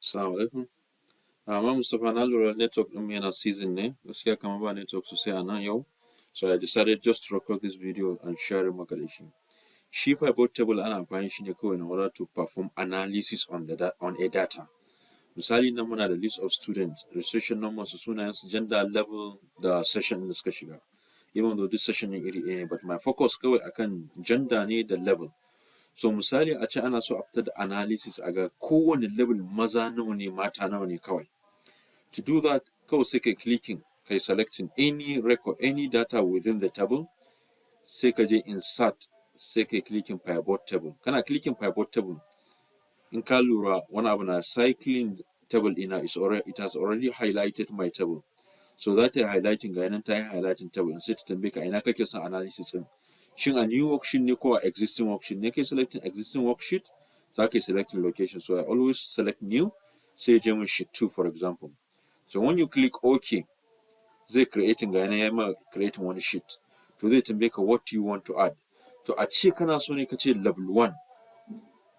Assalamu alaikum. Amma Mustapha na lura network ɗin yana season ne, gaskiya kamar ba network sosai a nan yau. So I decided just to record this video and share maka da shi. Shi pivot table ana amfani shi ne kawai in order to perform analysis on a data. Misali nan muna da list of students, registration numbers, sunayensu, gender, level da session da suka shiga. Even though this session ɗin iri ɗaya ne, but my focus kawai akan gender ne da level. So misali a ce ana so a fitar da analysis a ga kowane level maza nawa ne mata nawa ne kawai. To do that, kawai sai kai clicking, kai selecting any record, any data within the table, sai ka je insert, sai kai clicking pivot table. Kana clicking pivot table, in ka lura wani abu na cycling table ina it has already highlighted my table. So za ta yi highlighting ga yanan ta yi highlighting table, sai ta tambaye ka ina kake son analysis ɗin. Shin a new worksheet ne ko a existing worksheet ne? Kai selecting existing worksheet, za ka yi selecting location. So I always select new, sai je mun sheet 2 for example. So when you click OK, zai creating ga yana ma creating wani sheet. To zai tambaye ka what you want to add. To a ce kana so ne ka ce level 1.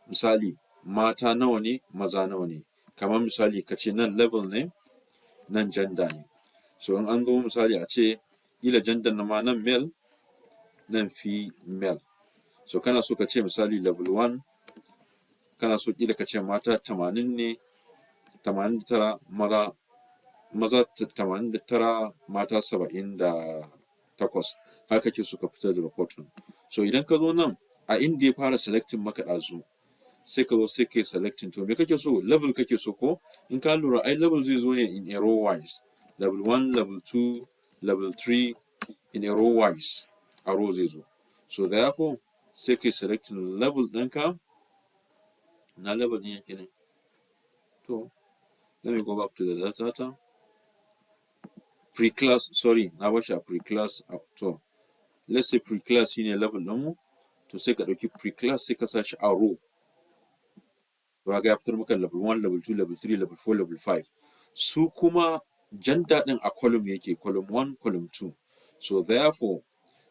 Misali mata nawa ne, maza nawa ne. Kamar misali ka ce nan level ne, nan gender ne. So in an zo misali a ce ila gender na ma nan male, nan female. So kana so ka ce misali level 1, kana so kila ka ce mata 80 ne, 89 maza 89 mata 78. Haka kake so ka fitar da report ɗin. So idan ka zo nan a inda ya fara selecting maka ɗazu, sai ka zo sai kai selecting to me kake so, level kake so ko? In ka lura ai level zai zo ne in a row wise. Level 1, level 2, level 3 in a row wise. A row zai zo. So therefore sai kai selecting level ɗinka. Na level ɗin yake ne. To let me go back to the data. Pre-class, sorry, na bashi a pre-class. To let's say pre-class shine level ɗinmu. To sai ka ɗauki pre-class sai ka sa shi a row. To ga ya fitar maka level 1, level 2, level 3, level 4, level 5. Su kuma gender ɗin a column yake, column 1, column 2. So therefore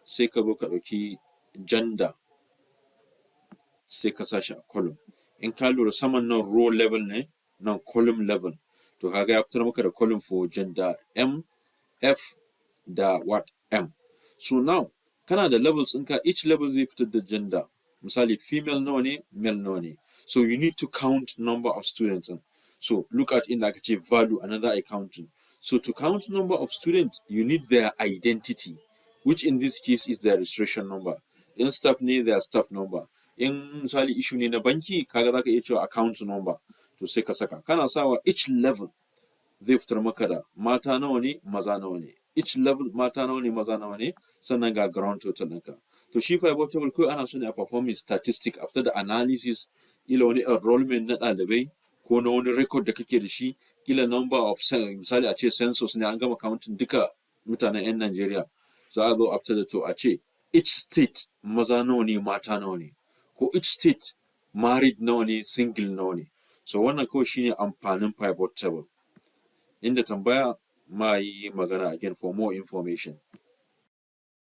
sai ka zo ka ɗauki gender sai ka sa shi a column. In ka lura saman nan row level ne, nan column level. To kaga ya fitar maka da column for gender M, F da what M. So now kana da levels ɗinka, each level zai fitar da gender. Misali female nawa ne, male nawa ne. So you need to count number of students. So look at in like a value, another accounting. So to count number of students, you need their identity, which in this case is their registration number. In staff ne, their staff number. In misali issue ne na banki, kaga zaka iya cewa account number. To sai ka saka. Kana sawa each level zai fitar maka da mata nawa ne, maza nawa ne. Each level mata nawa ne, maza nawa ne, sannan ga ground total ɗinka. To shi pivot table kawai ana so ne a performing statistic after the analysis, ila wani enrollment na ɗalibai ko na wani record da kake da shi, ila number of misali a ce census ne an gama counting duka mutanen 'yan Najeriya. Za a zo after the to a ce each state maza nawa ne, mata nawa ne, ko each state married nawa ne, single nawa ne. So wannan kawai shine amfanin pivot table. Inda tambaya ma yi magana again for more information.